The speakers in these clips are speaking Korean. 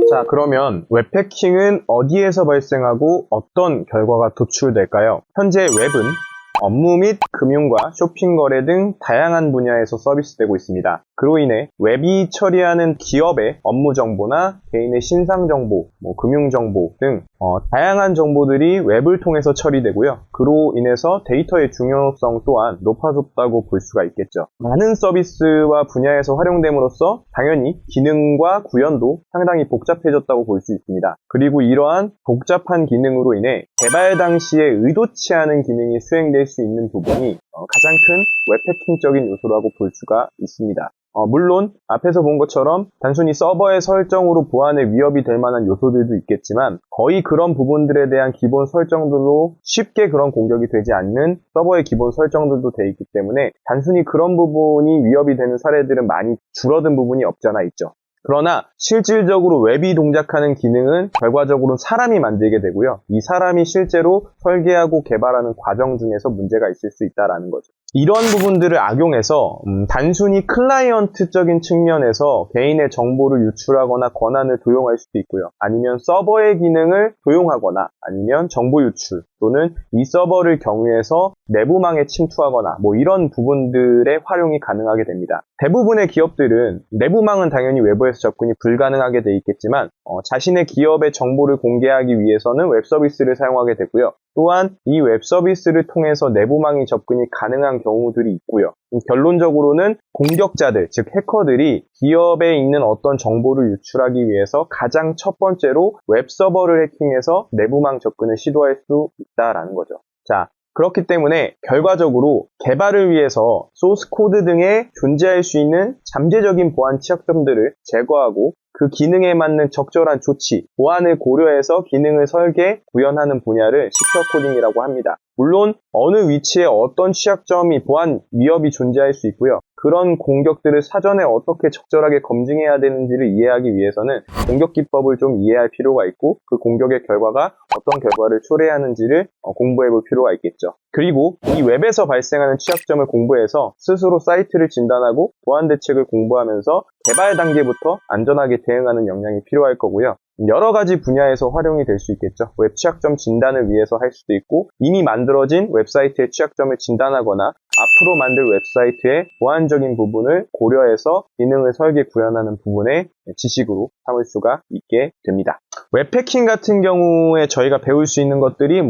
자, 그러면 웹해킹은 어디에서 발생하고 어떤 결과가 도출될까요? 현재 웹은 업무 및 금융과 쇼핑 거래 등 다양한 분야에서 서비스되고 있습니다. 그로 인해 웹이 처리하는 기업의 업무 정보나 개인의 신상 정보, 금융 정보 등 다양한 정보들이 웹을 통해서 처리되고요. 그로 인해서 데이터의 중요성 또한 높아졌다고 볼 수가 있겠죠. 많은 서비스와 분야에서 활용됨으로써 당연히 기능과 구현도 상당히 복잡해졌다고 볼 수 있습니다. 그리고 이러한 복잡한 기능으로 인해 개발 당시에 의도치 않은 기능이 수행될 수 있는 부분이 가장 큰 웹해킹적인 요소라고 볼 수가 있습니다. 물론 앞에서 본 것처럼 단순히 서버의 설정으로 보안에 위협이 될 만한 요소들도 있겠지만 거의 그런 부분들에 대한 기본 설정들로 쉽게 그런 공격이 되지 않는 서버의 기본 설정들도 돼 있기 때문에 단순히 그런 부분이 위협이 되는 사례들은 많이 줄어든 부분이 없잖아 있죠. 그러나 실질적으로 웹이 동작하는 기능은 결과적으로 사람이 만들게 되고요. 이 사람이 실제로 설계하고 개발하는 과정 중에서 문제가 있을 수 있다는 거죠. 이런 부분들을 악용해서 단순히 클라이언트적인 측면에서 개인의 정보를 유출하거나 권한을 도용할 수도 있고요. 아니면 서버의 기능을 도용하거나 아니면 정보 유출 또는 이 서버를 경유해서 내부망에 침투하거나 이런 부분들의 활용이 가능하게 됩니다. 대부분의 기업들은 내부망은 당연히 외부에서 접근이 불가능하게 돼 있겠지만 자신의 기업의 정보를 공개하기 위해서는 웹 서비스를 사용하게 되고요. 또한 이 웹 서비스를 통해서 내부망이 접근이 가능한 경우들이 있고요. 결론적으로는 공격자들, 즉 해커들이 기업에 있는 어떤 정보를 유출하기 위해서 가장 첫 번째로 웹 서버를 해킹해서 내부망 접근을 시도할 수 있다라는 거죠. 자, 그렇기 때문에 결과적으로 개발을 위해서 소스 코드 등에 존재할 수 있는 잠재적인 보안 취약점들을 제거하고 그 기능에 맞는 적절한 조치, 보안을 고려해서 기능을 설계, 구현하는 분야를 시큐어 코딩이라고 합니다. 물론 어느 위치에 어떤 취약점이 보안 위협이 존재할 수 있고요. 그런 공격들을 사전에 어떻게 적절하게 검증해야 되는지를 이해하기 위해서는 공격 기법을 좀 이해할 필요가 있고 그 공격의 결과가 어떤 결과를 초래하는지를 공부해 볼 필요가 있겠죠. 그리고 이 웹에서 발생하는 취약점을 공부해서 스스로 사이트를 진단하고 보안 대책을 공부하면서 개발 단계부터 안전하게 대응하는 역량이 필요할 거고요. 여러 가지 분야에서 활용이 될 수 있겠죠. 웹 취약점 진단을 위해서 할 수도 있고 이미 만들어진 웹사이트의 취약점을 진단하거나 앞으로 만들 웹사이트의 보안적인 부분을 고려해서 기능을 설계 구현하는 부분의 지식으로 삼을 수가 있게 됩니다. 웹해킹 같은 경우에 저희가 배울 수 있는 것들이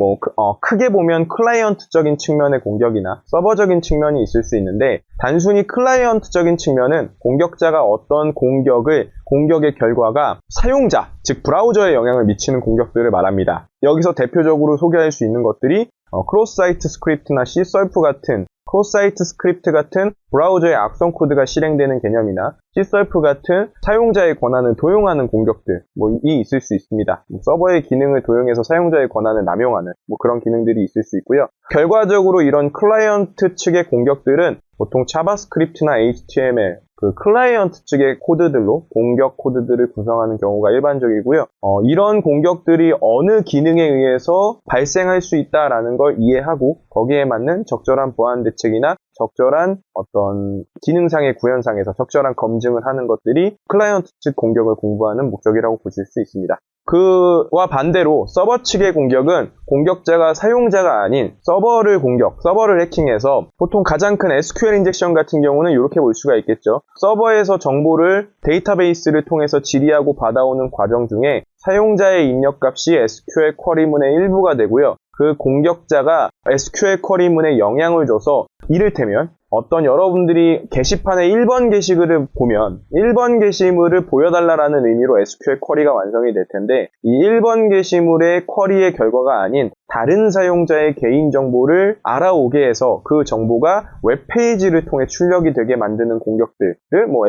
크게 보면 클라이언트적인 측면의 공격이나 서버적인 측면이 있을 수 있는데 단순히 클라이언트적인 측면은 공격자가 어떤 공격의 결과가 사용자, 즉 브라우저에 영향을 미치는 공격들을 말합니다. 여기서 대표적으로 소개할 수 있는 것들이 크로스사이트 스크립트나 C설프 같은 크로스사이트 스크립트 같은 브라우저의 악성 코드가 실행되는 개념이나 C설프 같은 사용자의 권한을 도용하는 공격들이 있을 수 있습니다. 서버의 기능을 도용해서 사용자의 권한을 남용하는 그런 기능들이 있을 수 있고요. 결과적으로 이런 클라이언트 측의 공격들은 보통 자바스크립트나 HTML, 클라이언트 측의 코드들로 공격 코드들을 구성하는 경우가 일반적이고요. 이런 공격들이 어느 기능에 의해서 발생할 수 있다라는 걸 이해하고 거기에 맞는 적절한 보안 대책이나 적절한 어떤 기능상의 구현상에서 적절한 검증을 하는 것들이 클라이언트 측 공격을 공부하는 목적이라고 보실 수 있습니다. 그와 반대로 서버 측의 공격은 공격자가 사용자가 아닌 서버를 해킹해서 보통 가장 큰 SQL 인젝션 같은 경우는 이렇게 볼 수가 있겠죠. 서버에서 정보를 데이터베이스를 통해서 질의하고 받아오는 과정 중에 사용자의 입력값이 SQL 쿼리문의 일부가 되고요. 그 공격자가 SQL 쿼리문에 영향을 줘서 이를테면 어떤 여러분들이 게시판에 1번 게시글을 보면 1번 게시물을 보여달라는 의미로 SQL 쿼리가 완성이 될 텐데 이 1번 게시물의 쿼리의 결과가 아닌 다른 사용자의 개인정보를 알아오게 해서 그 정보가 웹페이지를 통해 출력이 되게 만드는 공격들을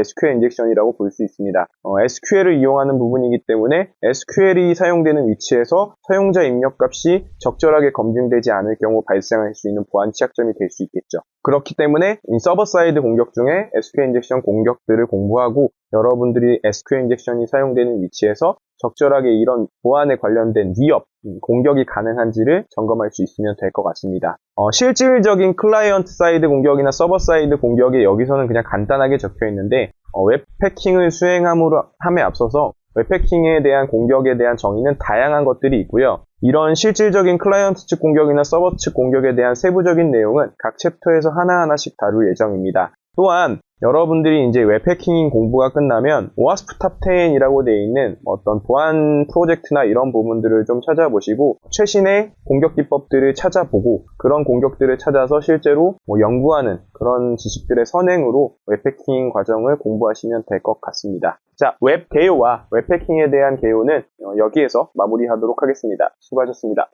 SQL 인젝션이라고 볼 수 있습니다. SQL을 이용하는 부분이기 때문에 SQL이 사용되는 위치에서 사용자 입력값이 적절하게 검증되지 않을 경우 발생할 수 있는 보안 취약점이 될 수 있겠죠. 그렇기 때문에 이 서버 사이드 공격 중에 SQL 인젝션 공격들을 공부하고 여러분들이 SQL 인젝션이 사용되는 위치에서 적절하게 이런 보안에 관련된 위협, 공격이 가능한지를 점검할 수 있으면 될 것 같습니다. 실질적인 클라이언트 사이드 공격이나 서버 사이드 공격이 여기서는 그냥 간단하게 적혀 있는데 웹 해킹을 수행함에 앞서서 웹해킹에 대한 공격에 대한 정의는 다양한 것들이 있고요. 이런 실질적인 클라이언트 측 공격이나 서버 측 공격에 대한 세부적인 내용은 각 챕터에서 하나하나씩 다룰 예정입니다. 또한 여러분들이 이제 웹해킹 공부가 끝나면 오와스프 탑 10이라고 되어 있는 어떤 보안 프로젝트나 이런 부분들을 좀 찾아보시고 최신의 공격 기법들을 찾아보고 그런 공격들을 찾아서 실제로 연구하는 그런 지식들의 선행으로 웹해킹 과정을 공부하시면 될 것 같습니다. 자, 웹 개요와 웹해킹에 대한 개요는 여기에서 마무리하도록 하겠습니다. 수고하셨습니다.